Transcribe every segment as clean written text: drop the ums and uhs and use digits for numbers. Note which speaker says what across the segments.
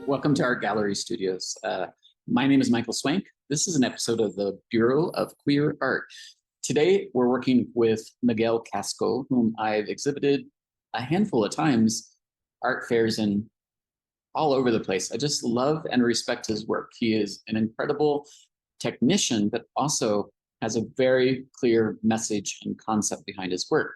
Speaker 1: Welcome to our gallery studios. My name is Michael Swank. This is an episode of the Bureau of Queer Art. Today, we're working with Miguel Casco, whom I've exhibited a handful of times, art fairs in all over the place. I just love and respect his work. He is an incredible technician, but also has a very clear message and concept behind his work.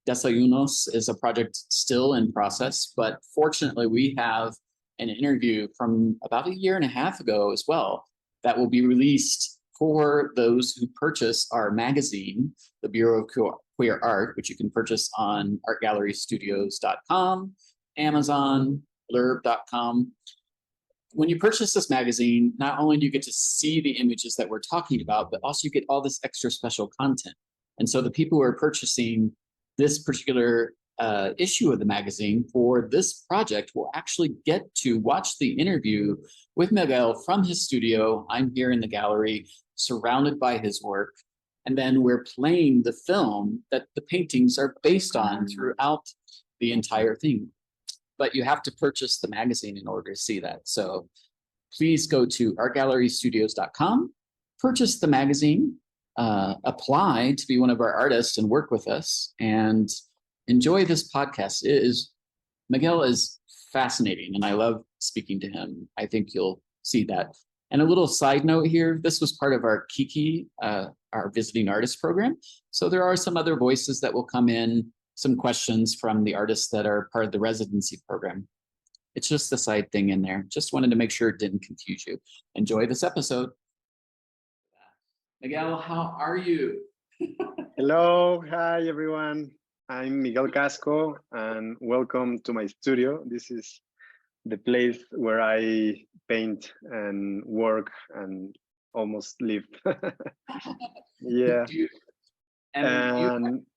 Speaker 1: Desayunos is a project still in process, but fortunately we have an interview from about a year and a half ago as well that will be released for those who purchase our magazine, the Bureau of Queer Art, which you can purchase on artgallerystudios.com, Amazon, blurb.com. When you purchase this magazine, not only do you get to see the images that we're talking about, but also you get all this extra special content. And so the people who are purchasing this particular issue of the magazine for this project will actually get to watch the interview with Miguel from his studio. I'm here in the gallery, surrounded by his work. And then we're playing the film that the paintings are based on throughout the entire thing. But you have to purchase the magazine in order to see that. So please go to artgallerystudios.com, purchase the magazine, apply to be one of our artists and work with us, and enjoy this podcast. Miguel is fascinating, and I love speaking to him. I think you'll see that. And a little side note here, this was part of our Kiki, our visiting artist program. So there are some other voices that will come in, some questions from the artists that are part of the residency program. It's just the side thing in there. Just wanted to make sure it didn't confuse you. Enjoy this episode. Miguel, how are you?
Speaker 2: Hello, hi everyone. I'm Miguel Casco and welcome to my studio. This is the place where I paint and work and almost live. Yeah.
Speaker 1: You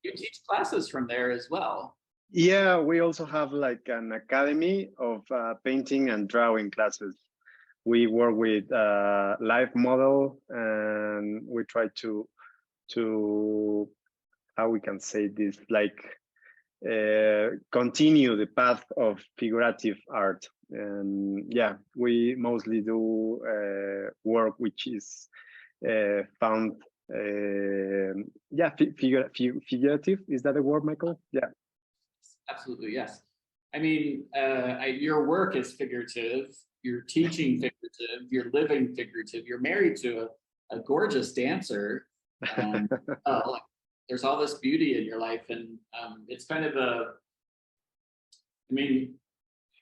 Speaker 1: teach classes from there as well.
Speaker 2: Yeah, we also have like an academy of painting and drawing classes. We work with live model, and we try to how we can say this, like continue the path of figurative art. And yeah, we mostly do work which is found figurative. Is that a word, Michael? Yeah,
Speaker 1: absolutely, yes. I mean, your work is figurative, you're teaching figurative, you're living figurative, you're married to a gorgeous dancer. There's all this beauty in your life, and it's kind of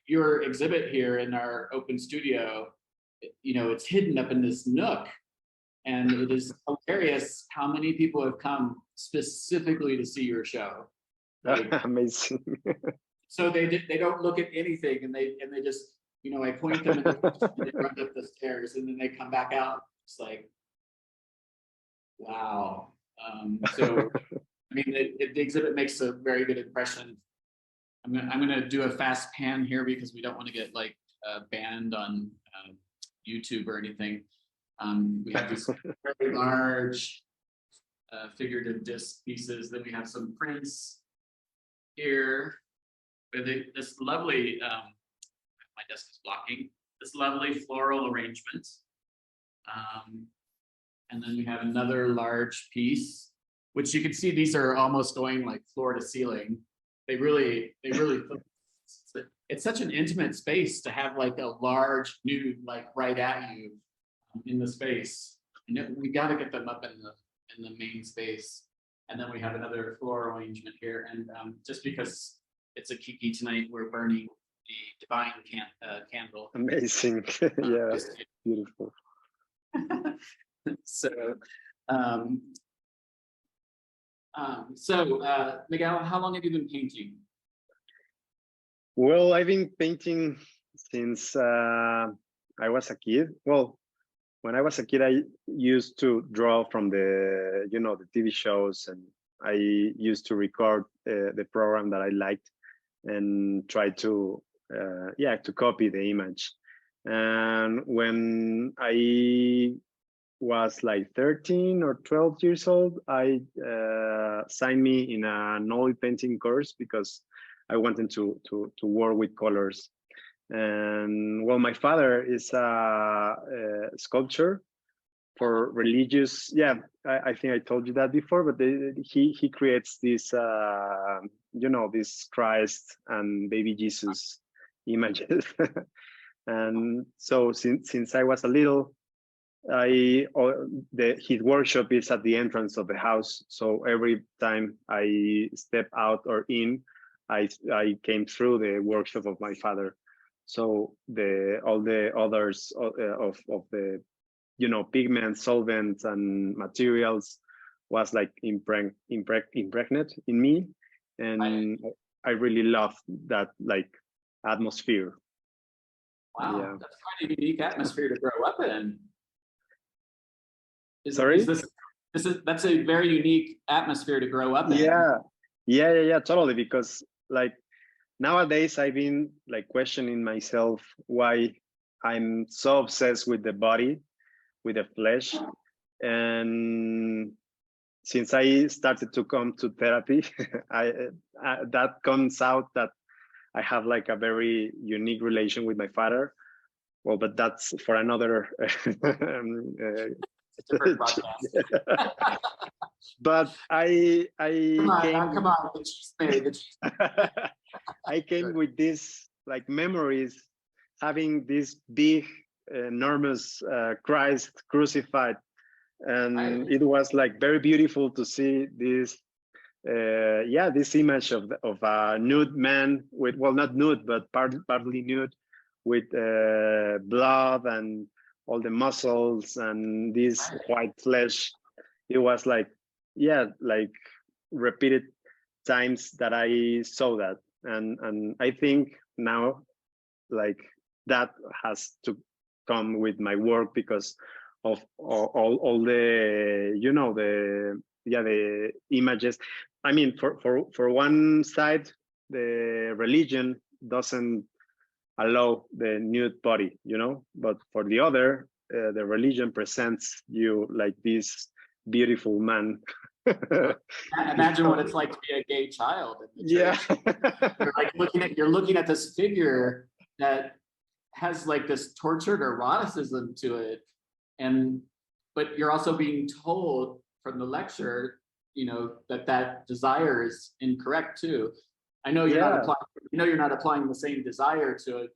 Speaker 1: your exhibit here in our open studio, it's hidden up in this nook, and it is hilarious how many people have come specifically to see your show. Like,
Speaker 2: amazing.
Speaker 1: So they don't look at anything, and they just, I point them and they run up the stairs, and then they come back out. It's like, wow. So the exhibit makes a very good impression. I'm gonna do a fast pan here because we don't want to get like banned on YouTube or anything. We have these very large figurative disc pieces. Then we have some prints here with this lovely, my desk is blocking, this lovely floral arrangement. And then we have another large piece, which you can see these are almost going like floor to ceiling. They really, it's such an intimate space to have like a large nude like right at you in the space. And we got to get them up in the main space. And then we have another floral arrangement here. And just because it's a Kiki tonight, we're burning the divine candle.
Speaker 2: Amazing. Yeah, beautiful.
Speaker 1: So, Miguel, how long have you been painting?
Speaker 2: Well, I've been painting since I was a kid. Well, when I was a kid, I used to draw from the TV shows, and I used to record the program that I liked and try to copy the image. And when I was like 13 or 12 years old, I signed me in an oil painting course because I wanted to work with colors. And well, my father is a sculptor for religious. Yeah, I think I told you that before, but he creates this, this Christ and baby Jesus images. And so since I was a little, his workshop is at the entrance of the house. So every time I step out or in, I came through the workshop of my father. So all the others of the pigments, solvents, and materials was like impregnate in me, and I really love that like atmosphere.
Speaker 1: Wow,
Speaker 2: Yeah.
Speaker 1: that's quite a unique atmosphere to grow up in.
Speaker 2: Sorry?
Speaker 1: That's a very unique atmosphere to grow up in.
Speaker 2: Yeah, totally. Because like nowadays I've been like questioning myself why I'm so obsessed with the body, with the flesh. And since I started to come to therapy, that comes out that I have like a very unique relation with my father. Well, but that's for another
Speaker 1: different podcast.
Speaker 2: But I
Speaker 1: come on, the cheese made.
Speaker 2: I came with this like memories, having this big, enormous Christ crucified, and it was like very beautiful to see this. This image of a nude man with, well, not nude, but partly nude, with blood and all the muscles and this white flesh. It was like, like repeated times that I saw that, and I think now like that has to come with my work because of all the the images. I mean, for one side, the religion doesn't allow the nude body, but for the other, the religion presents you like this beautiful man.
Speaker 1: Imagine what it's like to be a gay child in the church. You're looking at this figure that has like this tortured eroticism to it, but you're also being told from the lecture, that desire is incorrect too. I know you're not applying. You're not applying the same desire to it,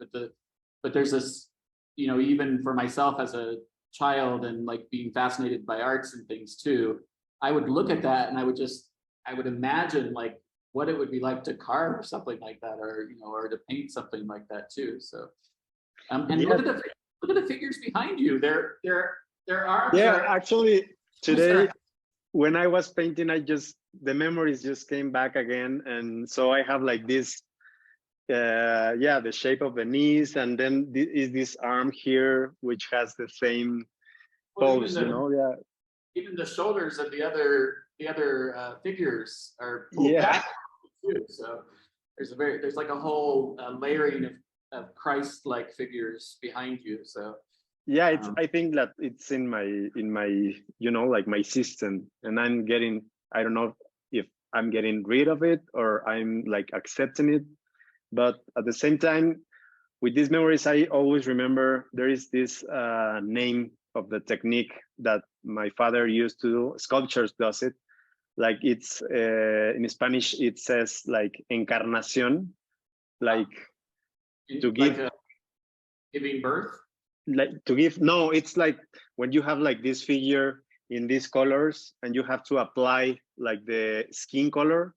Speaker 1: but there's this, even for myself as a child and like being fascinated by arts and things too, I would look at that and I would imagine like what it would be like to carve something like that, or to paint something like that too. So, look at the figures behind you. There are.
Speaker 2: Yeah, actually, today when I was painting, the memories just came back again, and so I have like this, the shape of the knees, and then is this arm here, which has the same pose,
Speaker 1: Even the shoulders of the other figures are pulled back too. So there's like a whole layering of Christ-like figures behind you. So
Speaker 2: I think that it's in my like my system, and I don't know if I'm getting rid of it or I'm like accepting it, but at the same time, with these memories, I always remember there is this name of the technique that my father used to do. Sculptures does it. Like it's in Spanish, it says like encarnación, like to give,
Speaker 1: like giving birth.
Speaker 2: Like to give. No, it's like when you have like this figure in these colors and you have to apply like the skin color.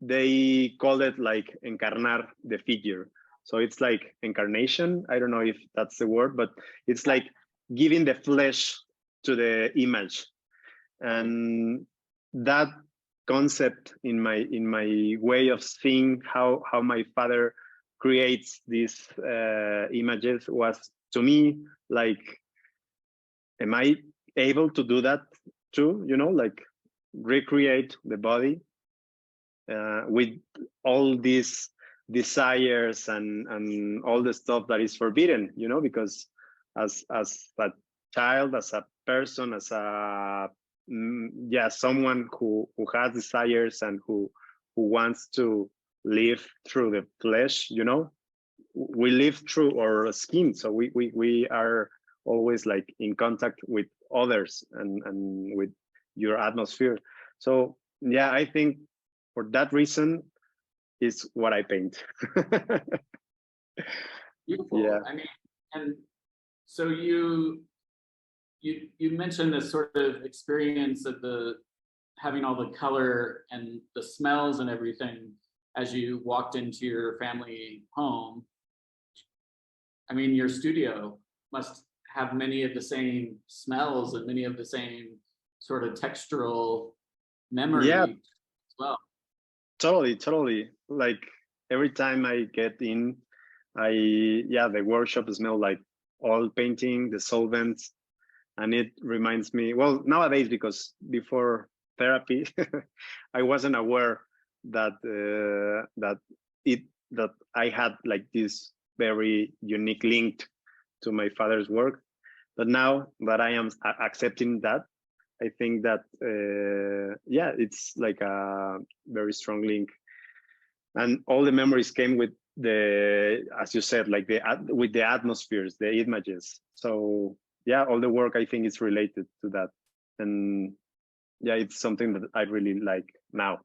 Speaker 2: They call it like encarnar the figure. So it's like incarnation. I don't know if that's the word, but it's like giving the flesh to the image. And that concept in my way of seeing how my father creates these images was, to me, like, am I able to do that too? Like recreate the body with all these desires and all the stuff that is forbidden, because as a child, as a person, as a yeah, someone who has desires and who wants to live through the flesh. You know, we live through our skin, so we are always like in contact with others and with your atmosphere. So yeah, I think for that reason is what I paint.
Speaker 1: Beautiful.
Speaker 2: Yeah.
Speaker 1: I mean, and so you mentioned this sort of experience of the having all the color and the smells and everything as you walked into your family home. I mean, your studio must have many of the same smells and many of the same sort of textural memory
Speaker 2: Yeah,
Speaker 1: as well.
Speaker 2: totally. Like every time I get in, yeah, the workshop smell like oil painting, the solvents, and it reminds me. Well, nowadays, because before therapy, I wasn't aware that that I had like this very unique link to my father's work. But now that I am accepting that, I think that yeah, it's like a very strong link, and all the memories came with the, as you said, like with the atmospheres, the images. So yeah, all the work I think is related to that, and yeah, it's something that I really like now.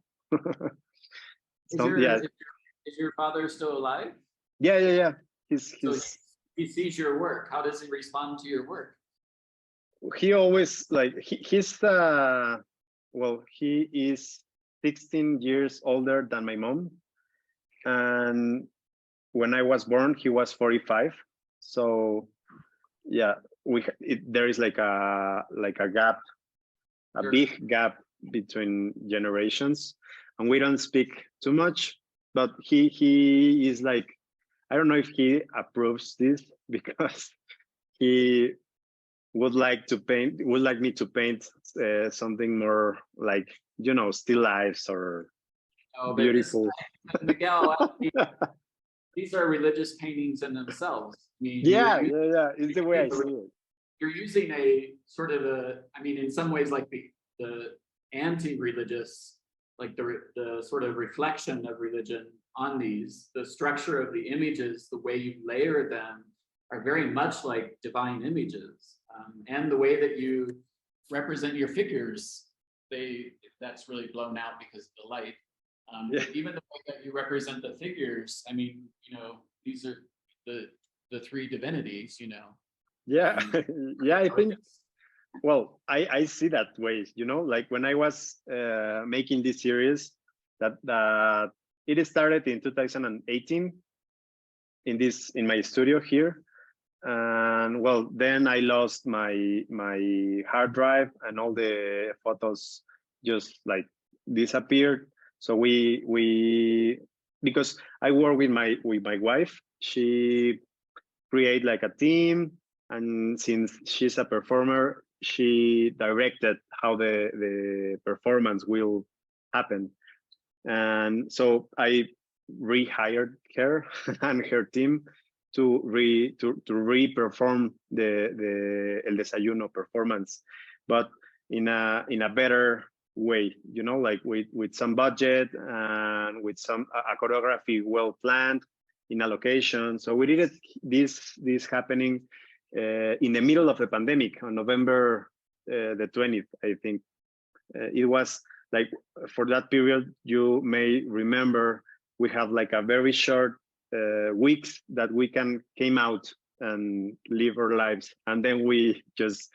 Speaker 2: So yeah,
Speaker 1: Is your father still alive?
Speaker 2: yeah.
Speaker 1: So
Speaker 2: He's
Speaker 1: he sees your work. How does he respond to your work?
Speaker 2: he always like he's well, he is 16 years older than my mom, and when I was born he was 45. So yeah, there is like a gap, a
Speaker 1: Sure.
Speaker 2: big gap between generations, and we don't speak too much. But he is like, I don't know if he approves this because he would like me to paint something more like, you know, still lifes or
Speaker 1: Oh, but this
Speaker 2: beautiful.
Speaker 1: Miguel, these are religious paintings in themselves. I mean,
Speaker 2: Yeah, it's the way I see it.
Speaker 1: you're using a sort of a, I mean, in some ways, like the anti-religious, like the sort of reflection of religion on these, the structure of the images, the way you layer them are very much like divine images, and the way that you represent your figures, that's really blown out because of the light.
Speaker 2: Yeah.
Speaker 1: Even the way that you represent the figures, I mean, you know, these are the three divinities, you know.
Speaker 2: Yeah, yeah, I think,
Speaker 1: It's
Speaker 2: well, I see that way, you know, like when I was making this series, that it started in 2018 in my studio here. And well, then I lost my hard drive, and all the photos just like disappeared. So we because I work with my wife, she create like a team, and since she's a performer, she directed how the performance will happen. And so I rehired her and her team to re-perform the El Desayuno performance, but in a better way, you know, like with some budget and with some a choreography well planned in a location. So we did this happening in the middle of the pandemic on November the 20th, I think. It was like, for that period, you may remember, we have like a very short weeks that we came out and live our lives, and then we just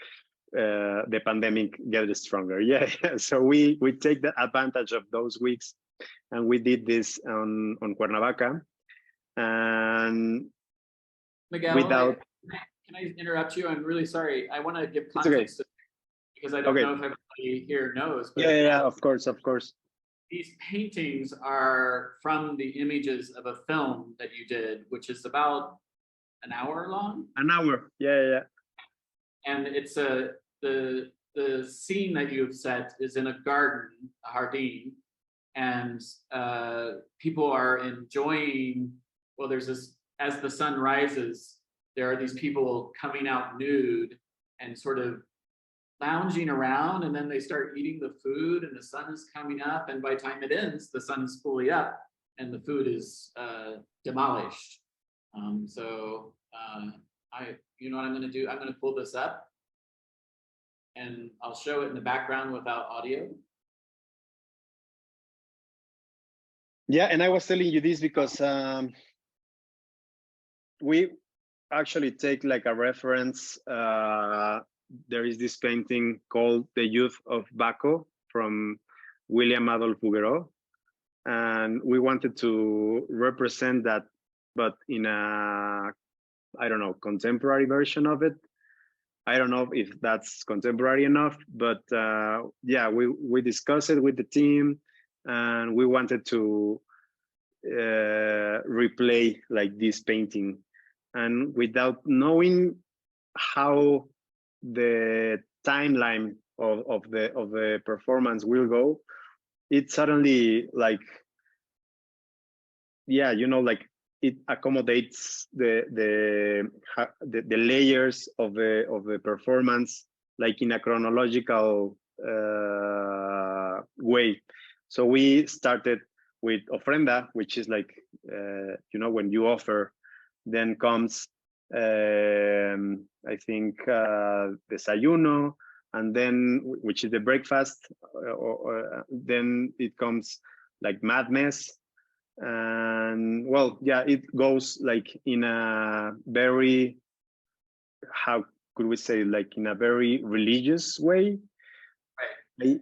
Speaker 2: the pandemic get stronger. Yeah, so we take the advantage of those weeks, and we did this on Cuernavaca, and
Speaker 1: Miguel,
Speaker 2: without,
Speaker 1: can I interrupt you? I'm really sorry. I want to give
Speaker 2: it's okay.
Speaker 1: context because I don't
Speaker 2: Okay.
Speaker 1: know if everybody here knows, but
Speaker 2: Yeah, of course.
Speaker 1: these paintings are from the images of a film that you did, which is about an hour long.
Speaker 2: An hour. Yeah.
Speaker 1: And it's the scene that you've set is in a garden, a jardin, and people are enjoying. Well, there's this, as the sun rises, there are these people coming out nude and sort of lounging around, and then they start eating the food, and the sun is coming up, and by the time it ends, the sun is fully up, and the food is demolished. You know what I'm going to do? I'm going to pull this up, and I'll show it in the background without audio.
Speaker 2: Yeah, and I was telling you this because we actually take like a reference. There is this painting called The Youth of Baco from William Adolphe Bourriaud, and we wanted to represent that, but in a, I don't know, contemporary version of it. I don't know if that's contemporary enough, but yeah, we discussed it with the team, and we wanted to replay like this painting, and without knowing how the timeline of the performance will go, it suddenly like, yeah, you know, like it accommodates the layers of the performance like in a chronological way. So we started with ofrenda, which is like you know, when you offer, then comes I think desayuno, and then which is the breakfast, then it comes like madness. And well, yeah, it goes like in a very, how could we say, like in a very religious way. Right.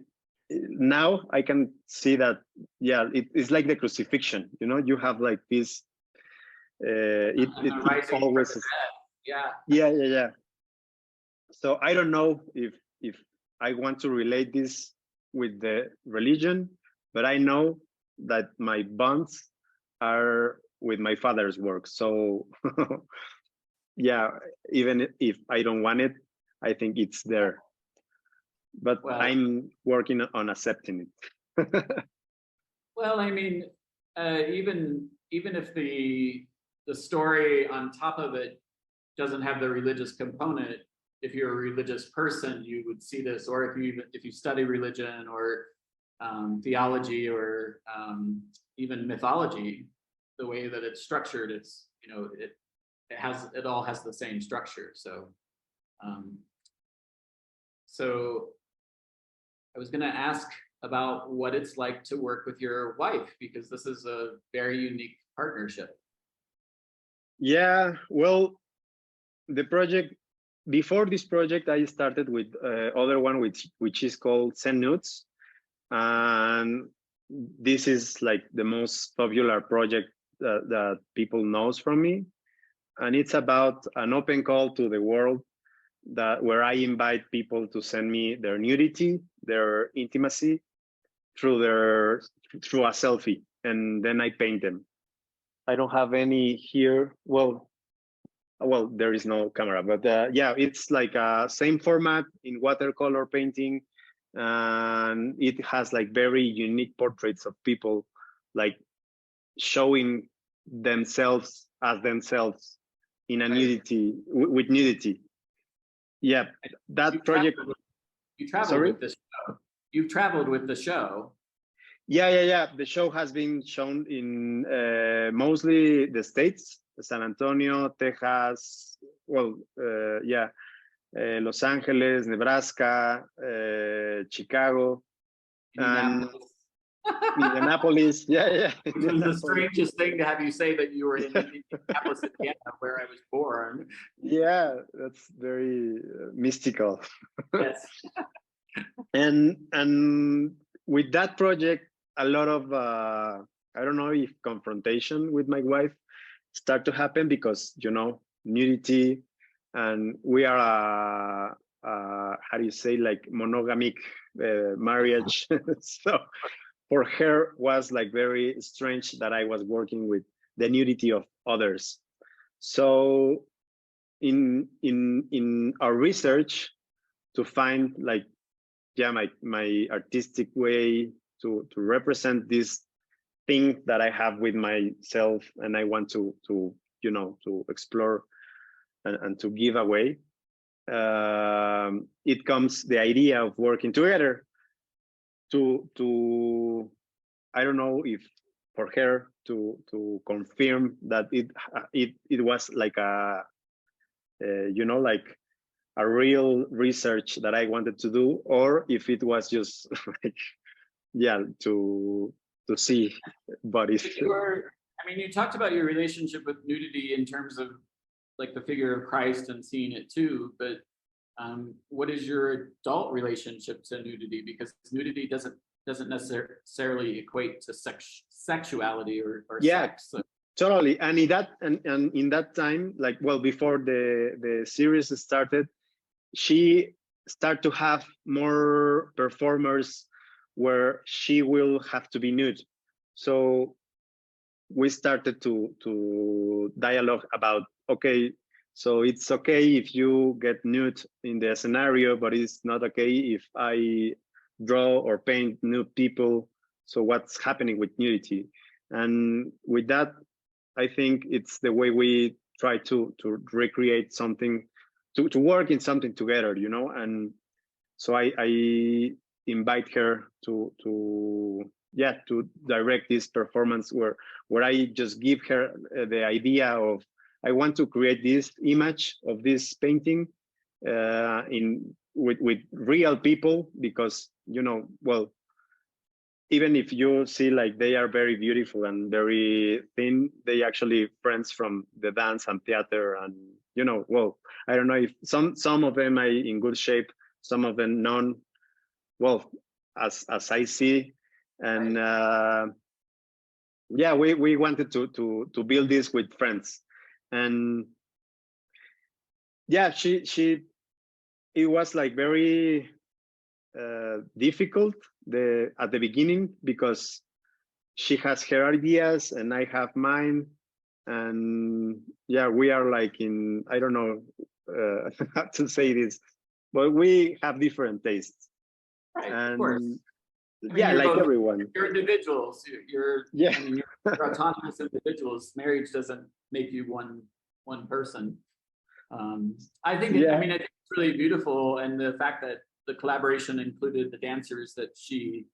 Speaker 2: Now I can see that, yeah, it's like the crucifixion, you know, you have like this it always, yeah. So I don't know if I want to relate this with the religion, but I know that my bonds are with my father's work. So yeah, even if I don't want it, I think it's there. But well, I'm working on accepting it.
Speaker 1: Well, I mean, even if the story on top of it doesn't have the religious component, if you're a religious person, you would see this, or if you study religion or theology or even mythology, the way that it's structured, it's, you know, it all has the same structure. So so I was going to ask about what it's like to work with your wife, because this is a very unique partnership.
Speaker 2: Yeah, well, the project, before this project, I started with other one which is called Send Nudes, and this is like the most popular project that people knows from me, and it's about an open call to the world where I invite people to send me their nudity, their intimacy through a selfie, and then I paint them. I don't have any here. Well, there is no camera, but yeah, it's like a same format in watercolor painting, and it has like very unique portraits of people, like showing themselves as themselves in a nudity, with nudity. Yeah, that project.
Speaker 1: You traveled with this show. You've traveled with the show.
Speaker 2: Yeah. The show has been shown in mostly the States, San Antonio, Texas, well, yeah, Los Angeles, Nebraska, Chicago, and Indianapolis. Yeah.
Speaker 1: Which was the strangest thing to have you say that you were in Indianapolis, Indiana, where I was born.
Speaker 2: Yeah, that's very mystical.
Speaker 1: Yes.
Speaker 2: And with that project, a lot of I don't know if confrontation with my wife start to happen, because, you know, nudity, and we are how do you say, like monogamic marriage. So for her was like very strange that I was working with the nudity of others. So in our research to find like, yeah, my artistic way to represent this thing that I have with myself, and I want to you know, to explore and to give away, it comes the idea of working together to I don't know if for her to confirm that it was like a you know, like a real research that I wanted to do, or if it was just like, yeah, to see bodies.
Speaker 1: I mean, you talked about your relationship with nudity in terms of like the figure of Christ and seeing it too, but what is your adult relationship to nudity? Because nudity doesn't necessarily equate to sexuality or
Speaker 2: Yeah,
Speaker 1: sex. So.
Speaker 2: totally. And in that time, like, well, before the series started, she started to have more performers where she will have to be nude. So we started to dialogue about, okay, so it's okay if you get nude in the scenario, but it's not okay if I draw or paint nude people. So what's happening with nudity? And with that, I think it's the way we try to recreate something, to work in something together, you know. And so I invite her to yeah, to direct this performance where I just give her the idea of, I want to create this image of this painting in with real people, because, you know, well, even if you see like they are very beautiful and very thin, they actually friends from the dance and theater. And, you know, well, I don't know if some of them are in good shape, some of them none. Well, as I see. And yeah, we wanted to build this with friends. And yeah, she it was like very difficult at the beginning, because she has her ideas and I have mine. And yeah, we are like in, I don't know how to say this, but we have different tastes.
Speaker 1: Right,
Speaker 2: and
Speaker 1: of course. I mean,
Speaker 2: yeah, like
Speaker 1: both,
Speaker 2: everyone.
Speaker 1: you're individuals.
Speaker 2: Yeah.
Speaker 1: I mean, you're autonomous individuals. Marriage doesn't make you one person. I think
Speaker 2: Yeah.
Speaker 1: I mean, I think it's really beautiful, and the fact that the collaboration included the dancers that she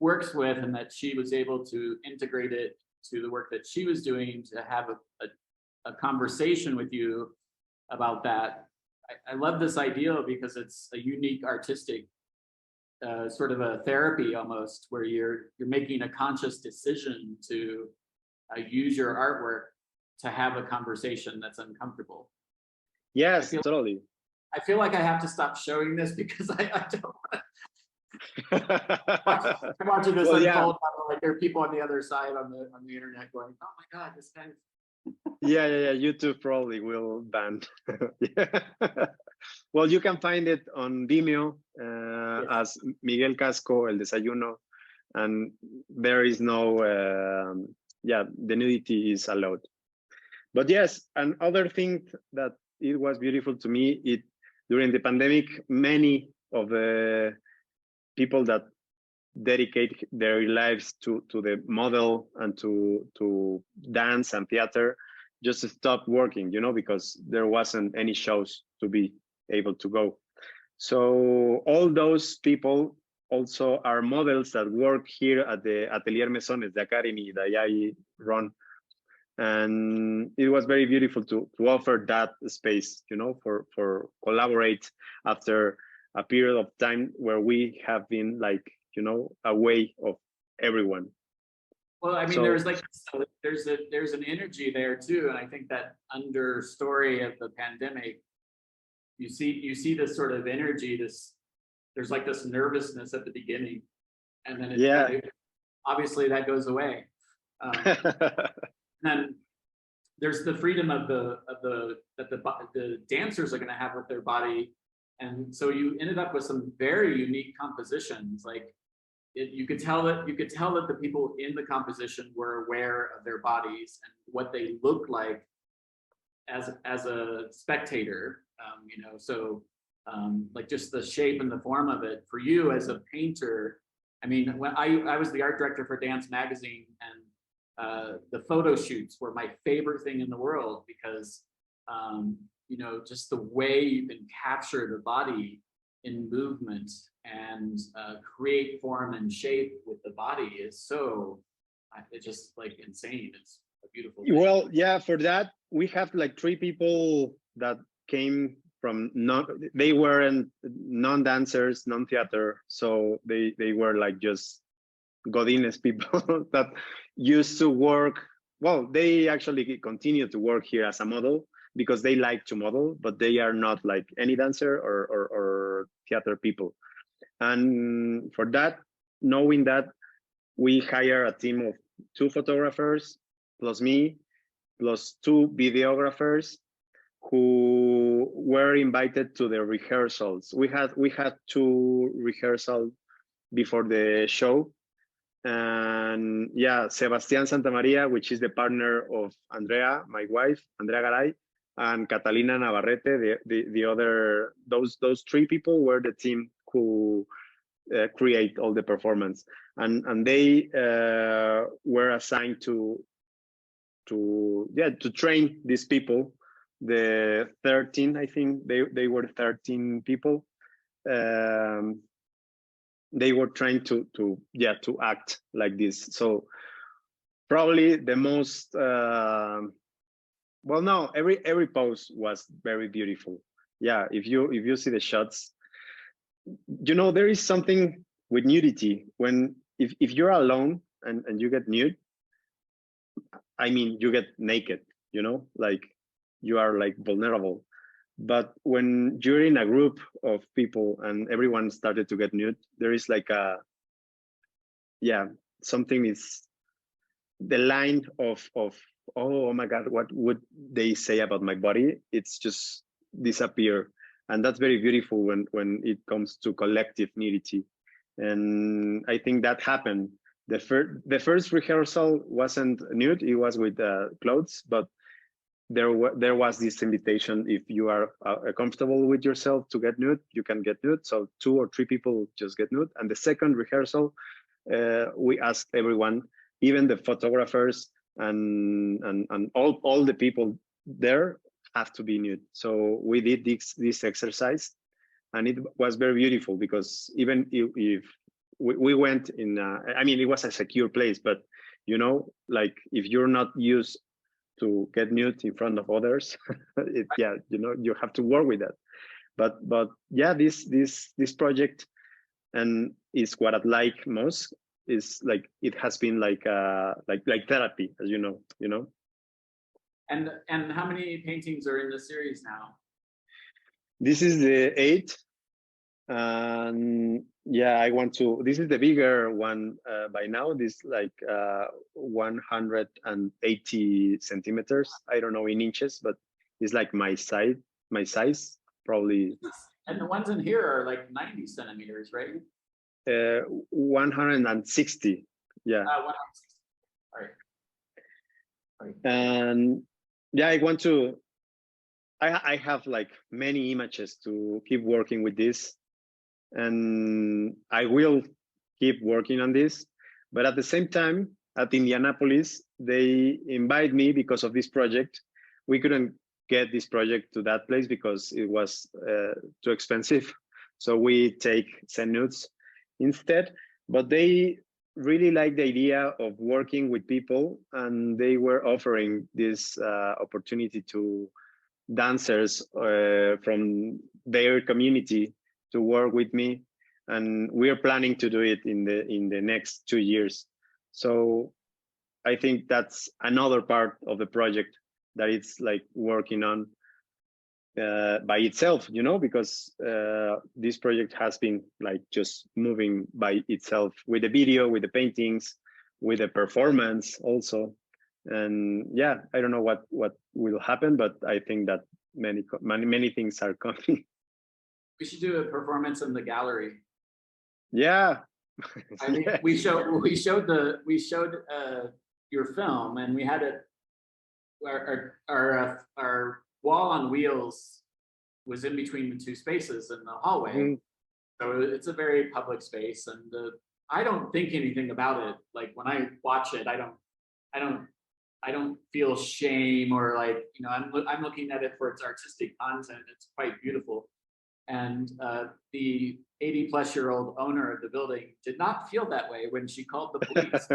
Speaker 1: works with, and that she was able to integrate it to the work that she was doing, to have a conversation with you about that. I love this idea because it's a unique artistic sort of a therapy almost, where you're making a conscious decision to use your artwork to have a conversation that's uncomfortable.
Speaker 2: Yes, totally.
Speaker 1: I feel like I have to stop showing this because I don't I'm watching this
Speaker 2: well,
Speaker 1: unfold.
Speaker 2: yeah.
Speaker 1: Like there are people on the other side on the internet going, "Oh my God, this guy."
Speaker 2: Yeah. YouTube probably will ban. Yeah. Well, you can find it on Vimeo
Speaker 1: Yes.
Speaker 2: as Miguel Casco, El Desayuno, and there is no, yeah, the nudity is allowed. But yes, another thing that it was beautiful to me, during the pandemic, many of the people that dedicate their lives to the model and to dance and theater just stopped working, you know, because there wasn't any shows to be able to go. So all those people also are models that work here at the Atelier Mesones, the academy that I run. And it was very beautiful to offer that space, you know, for collaborate after a period of time where we have been like, you know, away of everyone.
Speaker 1: Well, I mean,
Speaker 2: So,
Speaker 1: there's an energy there too, and I think that understory of the pandemic, you see this sort of energy. There's like this nervousness at the beginning, and then
Speaker 2: yeah.
Speaker 1: Obviously that goes away. Then there's the freedom of the dancers are going to have with their body, and so you ended up with some very unique compositions. Like you could tell that the people in the composition were aware of their bodies and what they look like as a spectator. You know, so like just the shape and the form of it. For you as a painter, I mean, when I was the art director for Dance Magazine, and the photo shoots were my favorite thing in the world, because you know, just the way you can capture the body in movement and create form and shape with the body is so, it's just like insane. It's a beautiful thing.
Speaker 2: Well, yeah, for that, we have like 3 people that came from they weren't non-dancers, non-theater. So they were like just Godines people that used to work. Well, they actually continue to work here as a model because they like to model, but they are not like any dancer or theater people. And for that, knowing that, we hire a team of 2 photographers plus me, plus 2 videographers who were invited to the rehearsals. We had 2 rehearsals before the show. And yeah, Sebastián Santamaria, which is the partner of Andrea, my wife, Andrea Garay, and Catalina Navarrete, the other, those 3 people were the team who create all the performance. And they were assigned to train these people. The 13, I think they were 13 people. They were trying to act like this. So probably the most well, no, every pose was very beautiful. Yeah, if you see the shots, you know, there is something with nudity when if you're alone and you get nude, I mean, you get naked, you know, like you are like vulnerable. But when you're in a group of people and everyone started to get nude, there is like something is the line of oh my God, what would they say about my body? It's just disappear. And that's very beautiful when it comes to collective nudity. And I think that happened. The first rehearsal wasn't nude, it was with clothes, but there was this invitation, if you are comfortable with yourself to get nude, you can get nude. So 2 or 3 people just get nude. And the second rehearsal, we asked everyone, even the photographers and all the people there have to be nude. So we did this exercise, and it was very beautiful because even if we went in, I mean, it was a secure place, but you know, like if you're not used to get nude in front of others, you know, you have to work with that. But yeah, this project, and is what I like most, is like it has been like therapy, as you know.
Speaker 1: And how many paintings are in the series now?
Speaker 2: This is the 8th. And yeah, I want to, this is the bigger one by now. This like 180 centimeters. I don't know in inches, but it's like my size, probably.
Speaker 1: And the ones in here are like 90 centimeters, right?
Speaker 2: 160. Yeah.
Speaker 1: 160. All right.
Speaker 2: And yeah, I want to, I have like many images to keep working with this. And I will keep working on this. But at the same time, at Indianapolis, they invite me because of this project. We couldn't get this project to that place because it was too expensive. So we send nudes instead. But they really like the idea of working with people, and they were offering this opportunity to dancers from their community to work with me, and we are planning to do it in the next 2 years. So I think that's another part of the project that it's like working on by itself, you know, because this project has been like just moving by itself with the video, with the paintings, with the performance also. And yeah, I don't know what will happen, but I think that many things are coming.
Speaker 1: We should do a performance in the gallery.
Speaker 2: Yeah.
Speaker 1: I think we showed your film, and we had it. Our wall on wheels was in between the 2 spaces in the hallway. Mm-hmm. So it's a very public space, and I don't think anything about it. Like when I watch it, I don't I don't feel shame or like, I'm looking at it for its artistic content. It's quite beautiful. And the 80-plus-year-old owner of the building did not feel that way when she called the police.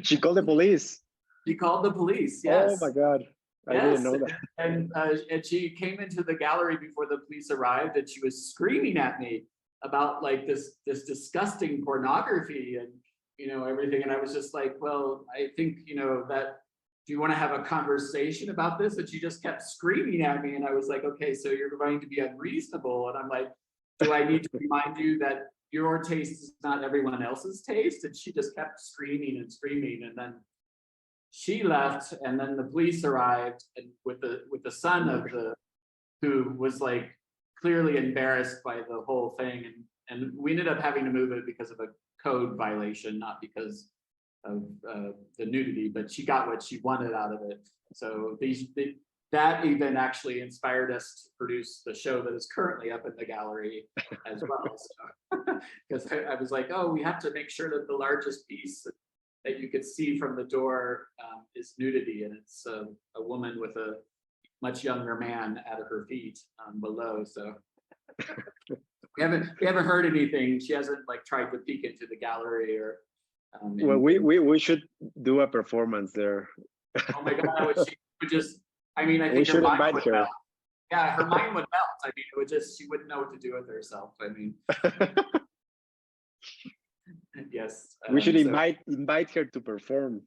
Speaker 2: She called the police.
Speaker 1: She called the police,
Speaker 2: Oh
Speaker 1: yes.
Speaker 2: my God. I didn't know that.
Speaker 1: And she came into the gallery before the police arrived, and she was screaming at me about like this disgusting pornography and everything. And I was just like, well, I think that, do you want to have a conversation about this? And she just kept screaming at me, and I was like, okay, so you're going to be unreasonable. And I'm like, do I need to remind you that your taste is not everyone else's taste? And she just kept screaming and screaming, and then she left, and then the police arrived, and with the son of who was like clearly embarrassed by the whole thing, and we ended up having to move it because of a code violation, not because of the nudity, but she got what she wanted out of it. So that even actually inspired us to produce the show that is currently up in the gallery as well. So, because I was like, oh, we have to make sure that the largest piece that you could see from the door is nudity, and it's a woman with a much younger man at her feet below. So we haven't heard anything. She hasn't like tried to peek into the gallery or.
Speaker 2: Well, we should do a performance there.
Speaker 1: Oh my God! She would just. I mean, I think
Speaker 2: we should invite her.
Speaker 1: Melt. Yeah, her mind would melt. I mean, it would just. She wouldn't know what to do with herself. I mean. Yes.
Speaker 2: We should invite her to perform.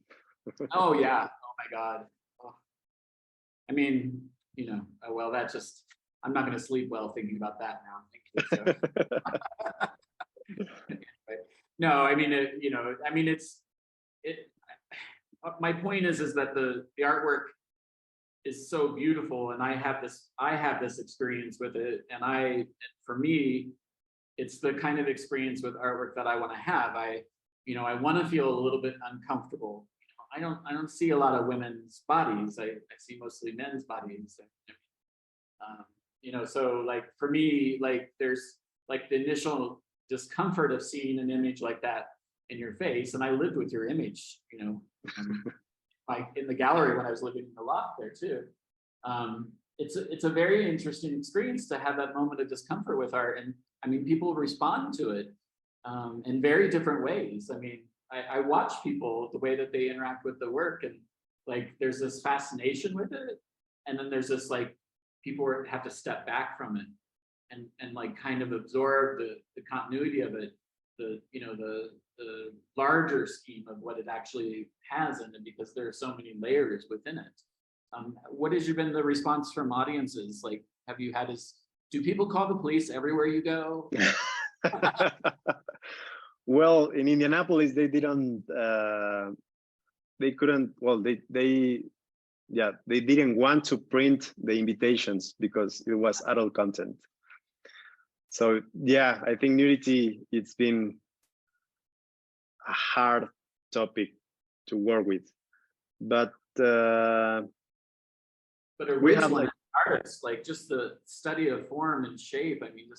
Speaker 1: Oh yeah. Oh my God. Oh. I mean, well, that just. I'm not going to sleep well thinking about that now. So. No, I mean, my point is that the artwork is so beautiful, and I have this experience with it, and for me, it's the kind of experience with artwork that I want to have. I want to feel a little bit uncomfortable. I don't see a lot of women's bodies. I see mostly men's bodies. So like for me, like there's like the initial discomfort of seeing an image like that in your face, and I lived with your image, like in the gallery when I was living in the loft there too. It's a very interesting experience to have that moment of discomfort with art, and I mean, people respond to it in very different ways. I mean, I watch people, the way that they interact with the work, and like there's this fascination with it, and then there's this like people have to step back from it and like kind of absorb the continuity of it, the larger scheme of what it actually has in it, because there are so many layers within it. What has been the response from audiences? Like, do people call the police everywhere you go?
Speaker 2: Well, in Indianapolis, they didn't. They couldn't. Well, they didn't want to print the invitations because it was adult content. So yeah, I think nudity, it's been a hard topic to work with, but we have like
Speaker 1: artists, like just the study of form and shape. I mean,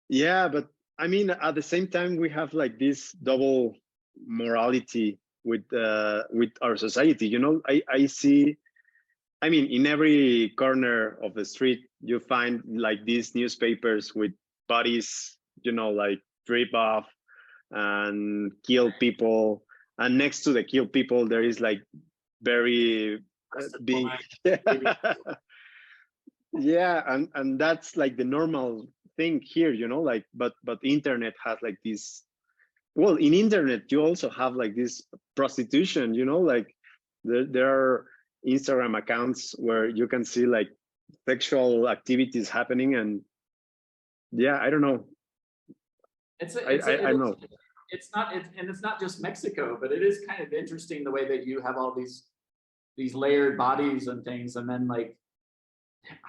Speaker 2: yeah, but I mean, at the same time, we have like this double morality with our society. I see. I mean, in every corner of the street, you find like these newspapers with bodies, like strip off and kill people. And next to the kill people, there is like very big. Yeah, and that's like the normal thing here, like, but internet has like this. Well, in internet, you also have like this prostitution, like there are Instagram accounts where you can see like sexual activities happening, and yeah, I don't know. I know.
Speaker 1: It's not just Mexico, but it is kind of interesting the way that you have all these layered bodies and things, and then like,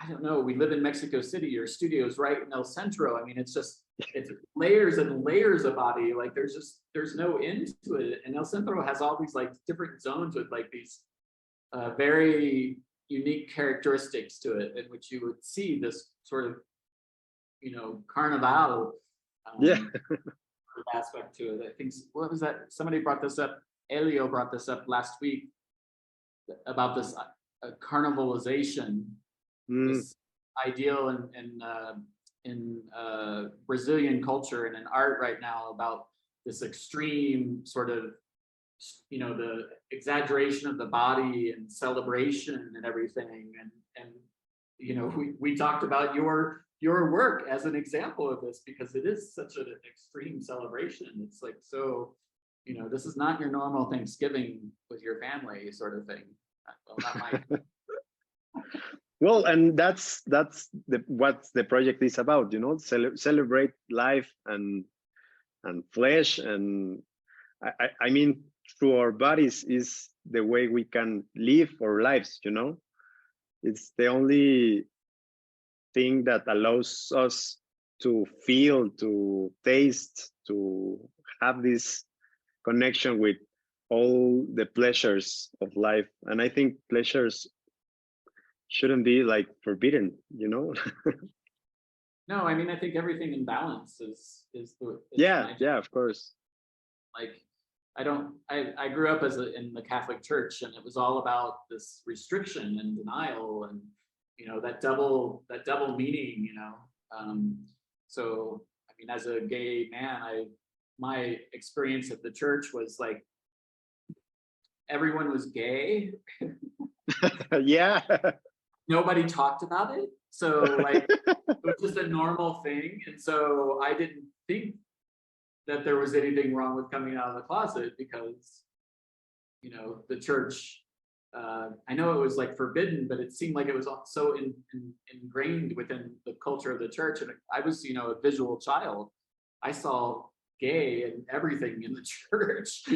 Speaker 1: I don't know, we live in Mexico City, your studio's right in El Centro. I mean, it's layers and layers of body. Like there's no end to it. And El Centro has all these like different zones with like these very unique characteristics to it, in which you would see this sort of, carnival.
Speaker 2: Yeah.
Speaker 1: aspect to it. I think, what was that? Somebody brought this up. Elio brought this up last week about this carnivalization, this ideal in Brazilian culture and in art right now about this extreme sort of, the exaggeration of the body and celebration and everything. And we talked about your work as an example of this, because it is such an extreme celebration. It's like, so, this is not your normal Thanksgiving with your family sort of thing. Well, not my.
Speaker 2: Well, and that's what the project is about, celebrate life and flesh, and I mean, through our bodies is the way we can live our lives. It's the only thing that allows us to feel, to taste, to have this connection with all the pleasures of life. And I think pleasures shouldn't be like forbidden.
Speaker 1: No, I mean, I think everything in balance is
Speaker 2: yeah, of course.
Speaker 1: Like, I grew up in the Catholic Church, and it was all about this restriction and denial, and that double meaning. So I mean, as a gay man, my experience at the church was like everyone was gay.
Speaker 2: Yeah.
Speaker 1: Nobody talked about it, so like it was just a normal thing, and so I didn't think that there was anything wrong with coming out of the closet, because the church, I know it was like forbidden, but it seemed like it was so ingrained within the culture of the church. And I was a visual child. I saw gay and everything in the church.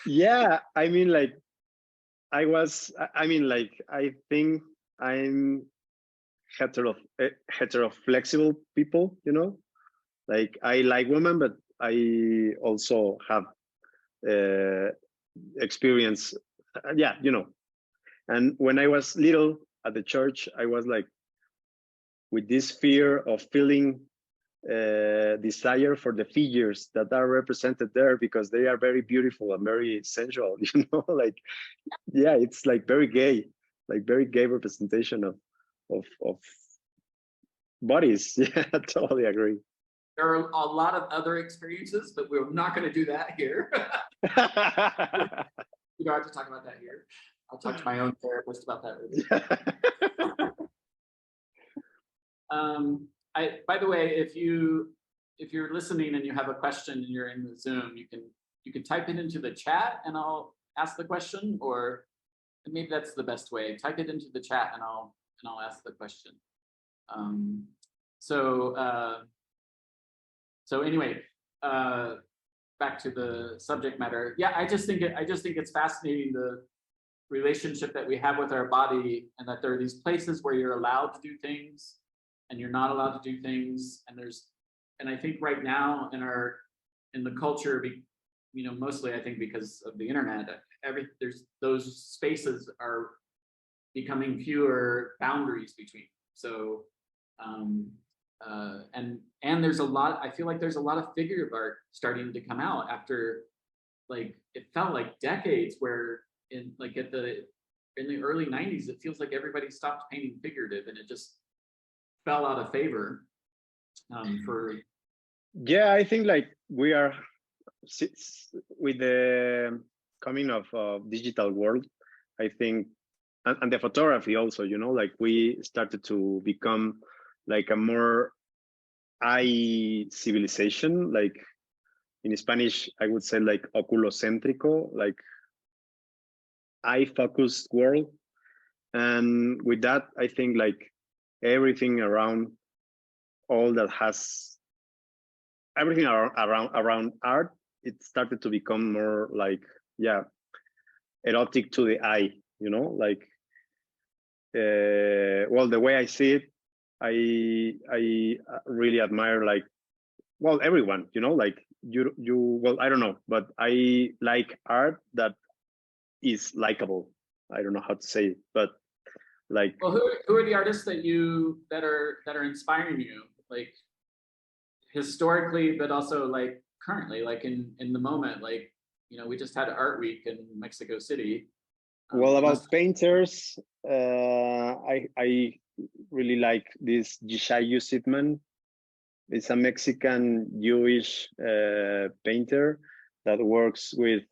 Speaker 2: Yeah, I mean, like I think I'm hetero flexible people, like I like women, but I also have experience, and when I was little at the church, I was like with this fear of feeling desire for the figures that are represented there, because they are very beautiful and very sensual, like, yeah, it's like very gay representation of bodies. Yeah, I totally agree.
Speaker 1: There are a lot of other experiences, but we're not going to do that here. We don't have to talk about that here. I'll talk to my own therapist about that later. By the way, if you're listening and you have a question and you're in the Zoom, you can type it into the chat and I'll ask the question, or maybe that's the best way. Type it into the chat and I'll ask the question. So anyway, back to the subject matter. Yeah, I just think it's fascinating, the relationship that we have with our body, and that there are these places where you're allowed to do things and you're not allowed to do things. And I think right now in the culture, mostly I think because of the internet, there's those spaces are becoming fewer boundaries between. So and there's a lot, I feel like there's a lot of figurative art starting to come out after, like, it felt like decades where in the early 90s, it feels like everybody stopped painting figurative, and it just fell out of favor
Speaker 2: yeah, I think like we are with the coming of digital world, I think, and the photography also, like we started to become like a more eye civilization, like in Spanish, I would say like oculocéntrico, like eye focused world. And with that, I think like everything around around art, it started to become more like, yeah, erotic to the eye, like, well, the way I see it, I really admire, like, well, everyone, like you, well, I don't know, but I like art that is likable. I don't know how to say it, but like,
Speaker 1: well, who are the artists that are inspiring you, like historically, but also like currently, like in the moment, like, we just had Art Week in Mexico City.
Speaker 2: Well,
Speaker 1: It
Speaker 2: about
Speaker 1: must-
Speaker 2: painters, I really like this Jishayu Sitman. It's a Mexican Jewish painter that works with,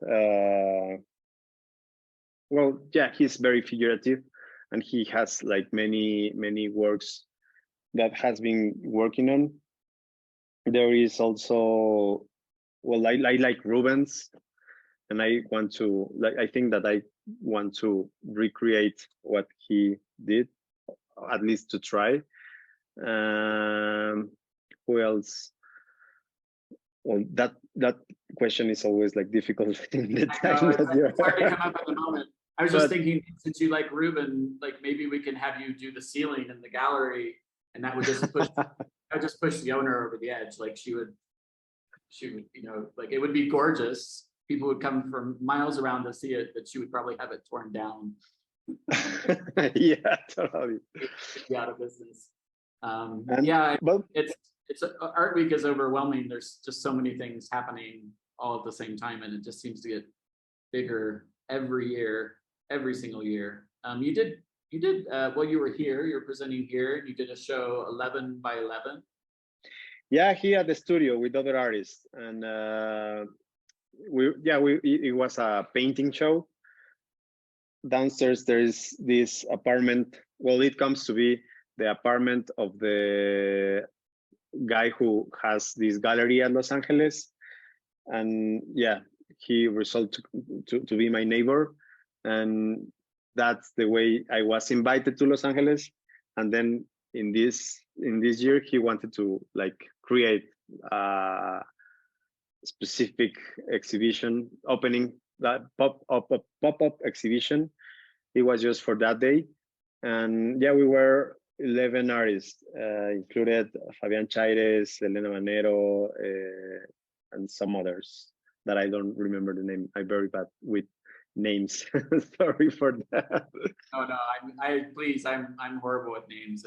Speaker 2: well, yeah, he's very figurative, and he has like many works that has been working on. There is also, well, I like Rubens, and I want to, like, I think that I want to recreate what he did, at least to try. Who else? Well, that question is always like difficult in the
Speaker 1: I
Speaker 2: time
Speaker 1: know
Speaker 2: that you're.
Speaker 1: it's hard to come up at the moment. I was just
Speaker 2: But
Speaker 1: thinking, since you like Ruben, like maybe we can have you do the ceiling in the gallery, and that would just push, the owner over the edge. Like she would, like it would be gorgeous. People would come from miles around to see it, but she would probably have it torn down.
Speaker 2: yeah, totally.
Speaker 1: Be out of business.
Speaker 2: But
Speaker 1: It's Art Week is overwhelming. There's just so many things happening all at the same time, and it just seems to get bigger every year, every single year. You did well, you were here, you're presenting here, and you did a show 11 by 11.
Speaker 2: yeah, here at the studio with other artists, and it was a painting show. Downstairs there is this apartment. Well, it comes to be the apartment of the guy who has this gallery at Los Angeles, and yeah, he resolved to be my neighbor, and that's the way I was invited to Los Angeles. And then in this year, he wanted to like create a specific exhibition opening, that pop-up exhibition. It was just for that day, and yeah, we were 11 artists, included Fabian Chaires, Elena Manero, and some others that I don't remember the name. I'm very bad with names. Sorry for that.
Speaker 1: Oh no, I'm horrible with names.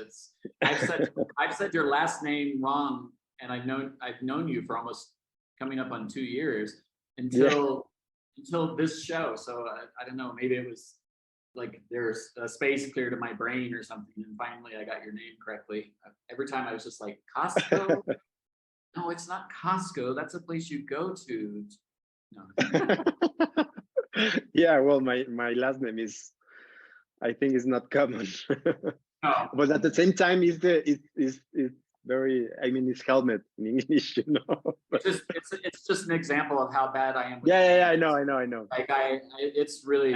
Speaker 1: I've said your last name wrong, and I've known you for almost coming up on 2 years until this show. So I don't know, maybe it was like there's a space cleared in my brain or something, and finally I got your name correctly. Every time I was just like, Costco? No, it's not Costco. That's a place you go to. No.
Speaker 2: Yeah, well, my last name is, I think, is not common.
Speaker 1: No.
Speaker 2: But at the same time, it's very, I mean, it's helmet in English, you know.
Speaker 1: It's just an example of how bad I am with
Speaker 2: Yeah, I know.
Speaker 1: like it's really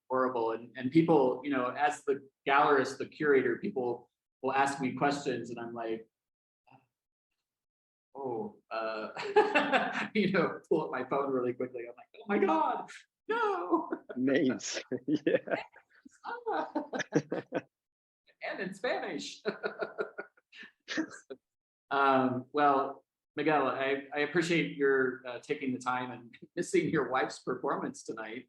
Speaker 1: horrible, and people, as the gallerist, the curator, people will ask me questions, and I'm like, pull up my phone really quickly. I'm like, oh my god, no
Speaker 2: names. Yeah.
Speaker 1: And in Spanish. Well, Miguel, I appreciate your taking the time and missing your wife's performance tonight.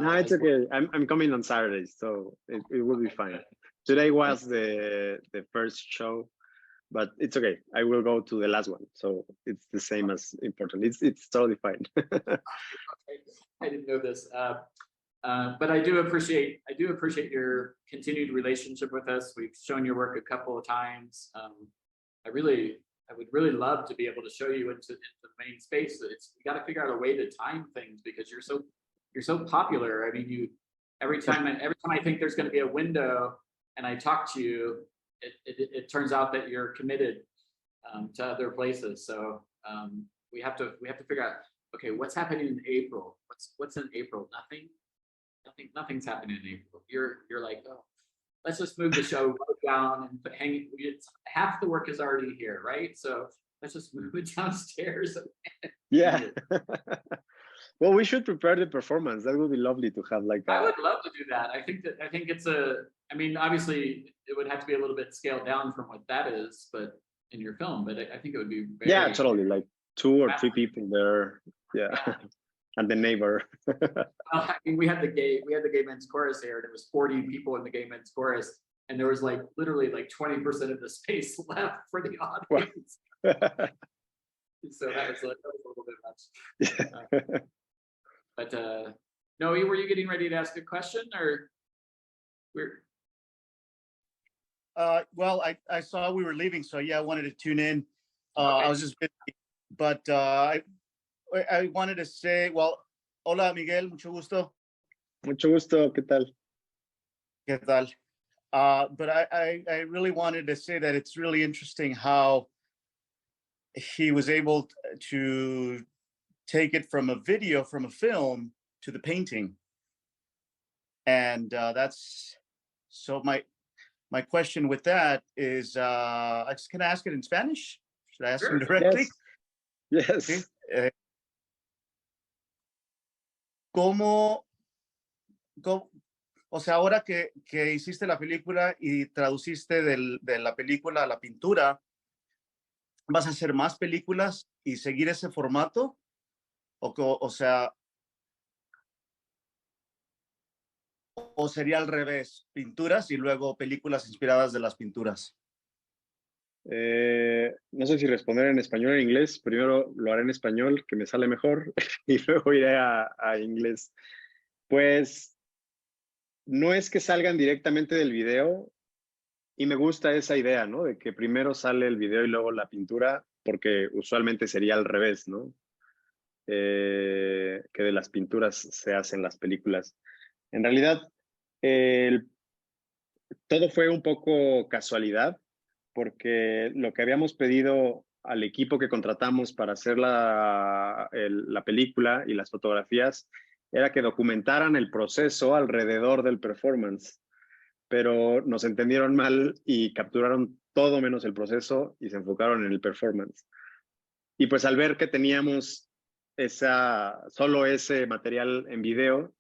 Speaker 2: No, it's okay. I'm coming on Saturdays, so it will be fine. Today was the first show, but it's okay. I will go to the last one, so it's the same as important. It's totally fine.
Speaker 1: I didn't know this, but I do appreciate your continued relationship with us. We've shown your work a couple of times. I would really love to be able to show you into the main space. We got to figure out a way to time things because you're so popular. I mean, every time I think there's going to be a window and I talk to you, it turns out that you're committed to other places. So we have to figure out, okay, what's happening in April? What's in April? Nothing's happening in April. You're like, oh, let's just move the show down and hang. Half the work is already here, right? So let's just move it downstairs.
Speaker 2: Yeah. Well, we should prepare the performance. That would be lovely to have like that.
Speaker 1: I would love to do that. I think it's I mean, obviously it would have to be a little bit scaled down from what that is, but in your film, but I think it would be very,
Speaker 2: yeah, totally, like 2 or 3 people there. Yeah. And the neighbor.
Speaker 1: I mean, we had the gay men's chorus here, and it was 40 people in the gay men's chorus, and there was like literally like 20% of the space left for the audience. So that was a little bit much. But no, were you getting ready to ask a question, or we're?
Speaker 3: Well, I saw we were leaving, so yeah, I wanted to tune in.
Speaker 1: Okay.
Speaker 3: I was just busy, but I wanted to say, well, hola Miguel, mucho gusto.
Speaker 2: Mucho gusto, ¿qué tal?
Speaker 3: ¿Qué tal? But I really wanted to say that it's really interesting how he was able to take it from a video, from a film, to the painting. And that's, so my question with that is, can I ask it in Spanish? Should I ask him directly?
Speaker 2: Yes.
Speaker 3: Sí. ¿Cómo, o sea, ahora que hiciste la película y traduciste de la película a la pintura, ¿vas a hacer más películas y seguir ese formato? O sea, ¿o sería al revés? Pinturas y luego películas inspiradas de las pinturas.
Speaker 2: No sé si responder en español o en inglés. Primero lo haré en español, que me sale mejor, y luego iré a inglés. Pues no es que salgan directamente del video, y me gusta esa idea, ¿no? De que primero sale el video y luego la pintura, porque usualmente sería al revés, ¿no? Que de las pinturas se hacen las películas. En realidad, todo fue un poco casualidad, porque lo que habíamos pedido al equipo que contratamos para hacer la película y las fotografías era que documentaran el proceso alrededor del performance, pero nos entendieron mal y capturaron todo menos el proceso y se enfocaron en el performance. Y pues al ver que teníamos solo ese material en video,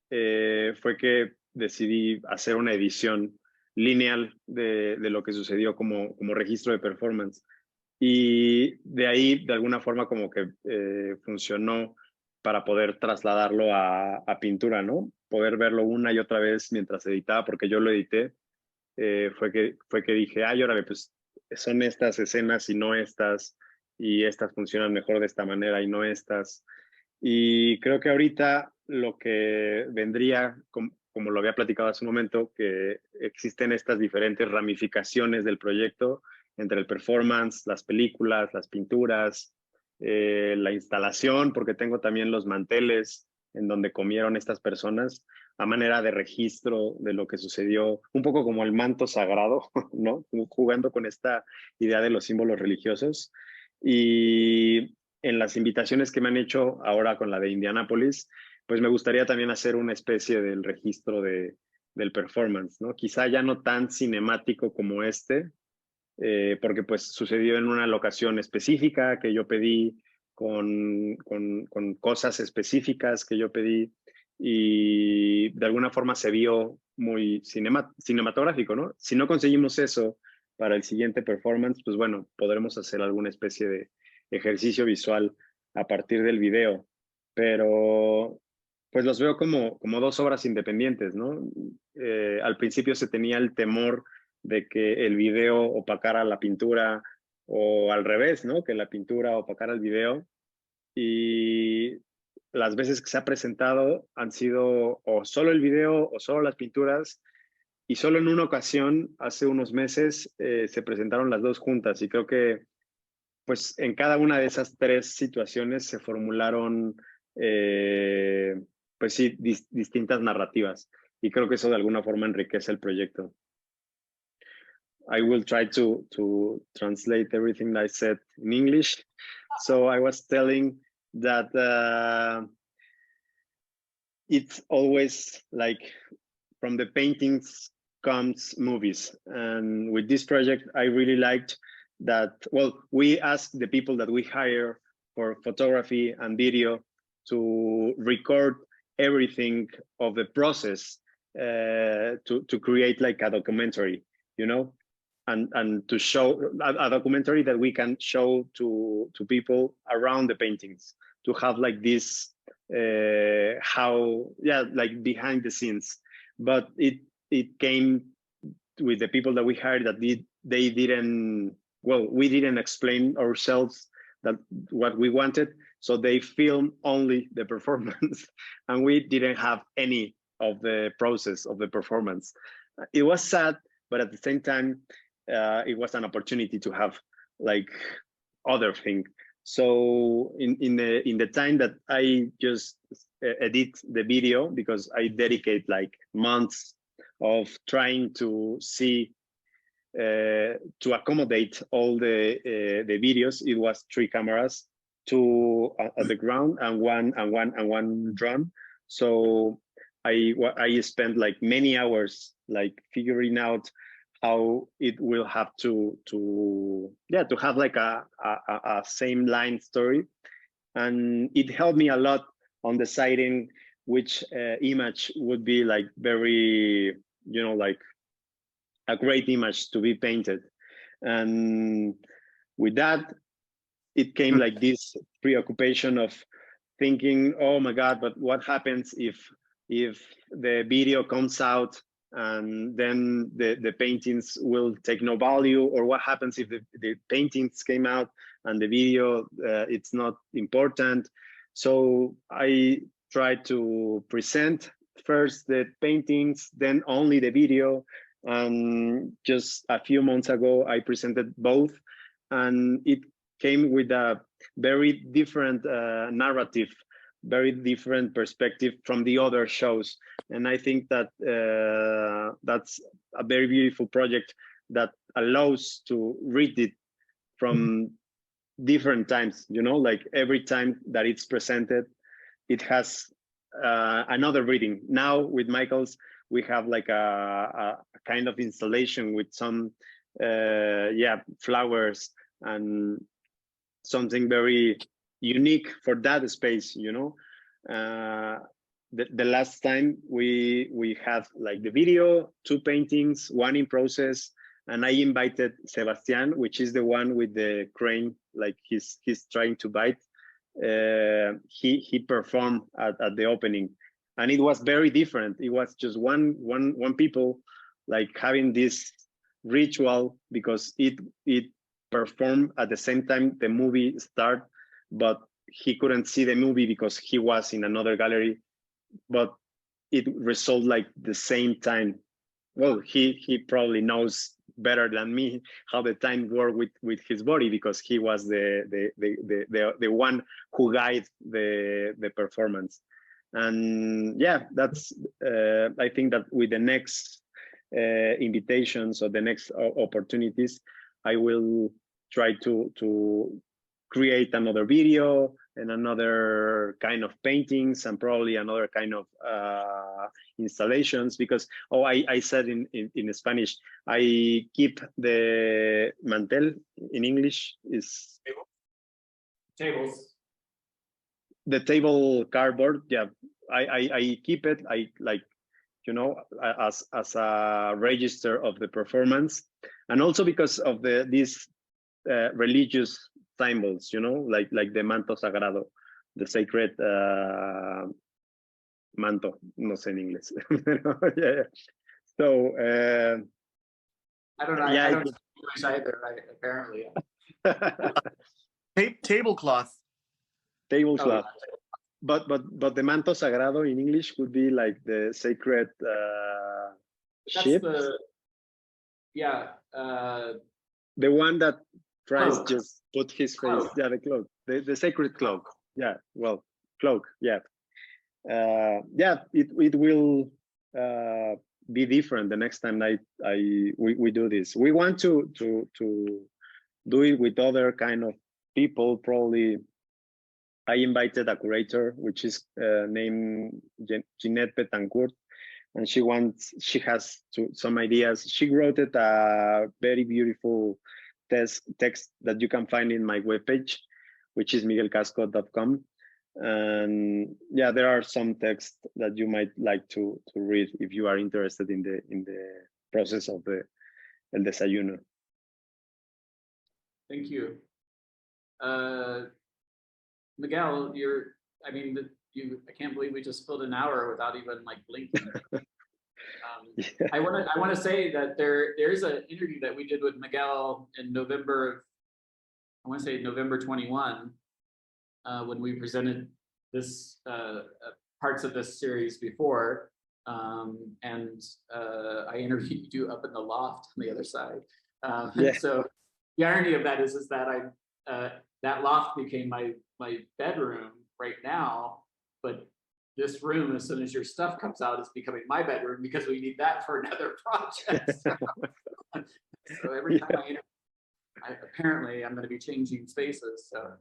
Speaker 2: fue que decidí hacer una edición lineal de lo que sucedió como registro de performance. Y de ahí, de alguna forma, como que funcionó para poder trasladarlo a pintura, ¿no? Poder verlo una y otra vez mientras editaba, porque yo lo edité. Fue que dije, ay, órale, pues son estas escenas y no estas, y estas funcionan mejor de esta manera y no estas. Y creo que ahorita lo que vendría, como lo había platicado hace un momento, que existen estas diferentes ramificaciones del proyecto entre el performance, las películas, las pinturas, la instalación, porque tengo también los manteles en donde comieron estas personas, a manera de registro de lo que sucedió, un poco como el manto sagrado, ¿no? Jugando con esta idea de los símbolos religiosos. Y en las invitaciones que me han hecho ahora con la de Indianápolis, pues me gustaría también hacer una especie del registro del performance, ¿no? Quizá ya no tan cinemático como porque pues sucedió en una locación específica que yo pedí, con cosas específicas que yo pedí, y de alguna forma se vio muy cinematográfico, ¿no? Si no conseguimos eso para el siguiente performance, pues bueno, podremos hacer alguna especie de ejercicio visual a partir del video, pero pues los veo como dos obras independientes, ¿no? Al principio se tenía el temor de que el video opacara la pintura, o al revés, ¿no? Que la pintura opacara el video, y las veces que se ha presentado han sido o solo el video o solo las pinturas, y solo en una ocasión, hace unos meses, se presentaron las dos juntas, y creo que pues en cada una de esas tres situaciones se formularon, pues sí, distintas narrativas, y creo que eso de alguna forma enriquece el proyecto. I will try to translate everything that I said in English. So I was telling that it's always like from the paintings comes movies. And with this project, I really liked that, well, we asked the people that we hire for photography and video to record everything of the process, to create like a documentary, you know, and to show a documentary that we can show to people around the paintings, to have like this, like behind the scenes. But it came with the people that we hired that we didn't explain ourselves that what we wanted. So they filmed only the performance, and we didn't have any of the process of the performance. It was sad, but at the same time, it was an opportunity to have like other thing. So in the time that I just edit the video, because I dedicate like months of trying to see to accommodate all the videos. It was 3 cameras, 2 at the ground and one drone. So I spent like many hours like figuring out how it will have to have like a same line story, and it helped me a lot on deciding which image would be like very, you know, like a great image to be painted. And with that, it came like this preoccupation of thinking, oh my God, but what happens if the video comes out and then the paintings will take no value? Or what happens if the paintings came out and the video, it's not important? So I tried to present first the paintings, then only the video. And just a few months ago, I presented both, and it came with a very different narrative, very different perspective from the other shows. And I think that that's a very beautiful project that allows to read it from different times, you know, like every time that it's presented, it has another reading. Now with Michael's, we have like a kind of installation with some flowers and something very unique for that space, you know. The last time we had like the video, 2 paintings, 1 in process, and I invited Sebastian, which is the one with the crane, like he's trying to bite. He performed at the opening, and it was very different. It was just one people like having this ritual, because it performed at the same time the movie start, but he couldn't see the movie because he was in another gallery, but it resolved like the same time. Well, he probably knows better than me how the time worked with his body, because he was the one who guided the performance. And yeah, that's I think that with the next invitations or the next opportunities, I will try to create another video and another kind of paintings and probably another kind of installations, because I said in Spanish, I keep the mantel. In English is
Speaker 1: Tables.
Speaker 2: The table cardboard. Yeah, I keep it. I like, you know, as a register of the performance, and also because of these religious symbols, you know, like the manto sagrado, the sacred manto, no sé en inglés. Yeah. So
Speaker 1: I don't know.
Speaker 2: yeah,
Speaker 1: I don't speak English either, right? Apparently.
Speaker 3: Tablecloth.
Speaker 2: tablecloth. But the manto sagrado in English would be like the sacred ship. The one that Christ
Speaker 1: cloak.
Speaker 2: just put his face.
Speaker 1: Cloak.
Speaker 2: Yeah, the cloak, the sacred cloak. Yeah, well, cloak. Yeah, yeah. It will be different the next time we do this. We want to do it with other kind of people. Probably I invited a curator, which is named Jeanette Betancourt, and she has some ideas. She wrote it a very beautiful text that you can find in my webpage, which is miguelcasco.com. And yeah, there are some texts that you might like to read if you are interested in the process of el desayuno.
Speaker 1: Thank you. Miguel, I can't believe we just filled an hour without even like blinking.
Speaker 2: Yeah.
Speaker 1: I want to say that there is an interview that we did with Miguel in November of I want to say November 21, when we presented this parts of this series before. And I interviewed you up in the loft on the other side.
Speaker 2: Yeah.
Speaker 1: So the irony of that is that that loft became my bedroom right now, but this room, as soon as your stuff comes out, is becoming my bedroom because we need that for another project. So every time apparently I'm going to be changing spaces. So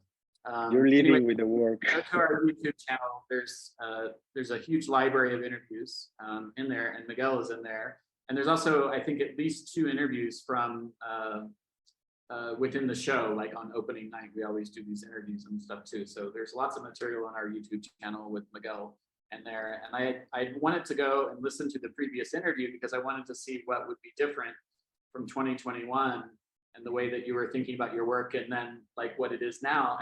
Speaker 2: You're leading
Speaker 1: anyway,
Speaker 2: with the work.
Speaker 1: go to our YouTube channel. There's a huge library of interviews in there, and Miguel is in there. And there's also, I think, at least 2 interviews from within the show, like on opening night. We always do these interviews and stuff too. So there's lots of material on our YouTube channel with Miguel in there. And I wanted to go and listen to the previous interview because I wanted to see what would be different from 2021 and the way that you were thinking about your work, and then like what it is now.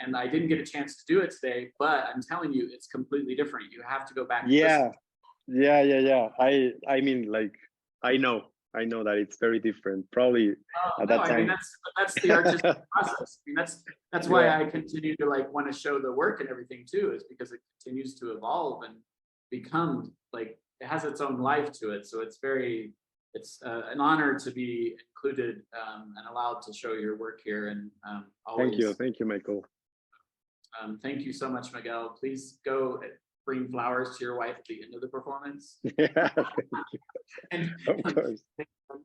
Speaker 1: And I didn't get a chance to do it today, but I'm telling you, it's completely different. You have to go back.
Speaker 2: Yeah. I mean, like, I know that it's very different. Probably at that time.
Speaker 1: I mean, that's the artistic process. I mean, that's why I continue to like want to show the work and everything too, is because it continues to evolve and become like, it has its own life to it. So it's an honor to be included and allowed to show your work here. And always,
Speaker 2: thank you, Michael.
Speaker 1: Thank you so much, Miguel. Please go bring flowers to your wife at the end of the performance.
Speaker 2: Yeah,
Speaker 1: of course.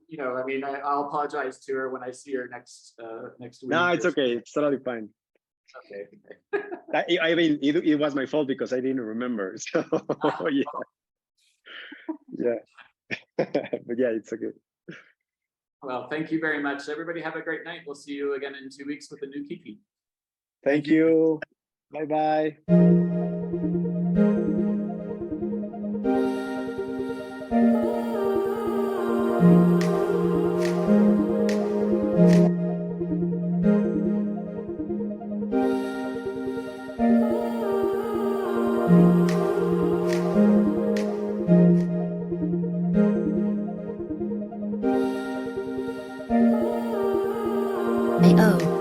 Speaker 1: You know, I mean, I'll apologize to her when I see her next week.
Speaker 2: No, it's okay. It's totally fine.
Speaker 1: Okay.
Speaker 2: I mean, it was my fault because I didn't remember. So yeah. But yeah, it's okay.
Speaker 1: Well, thank you very much. Everybody have a great night. We'll see you again in 2 weeks with a new Kiki.
Speaker 2: Thank you. Bye-bye.
Speaker 4: I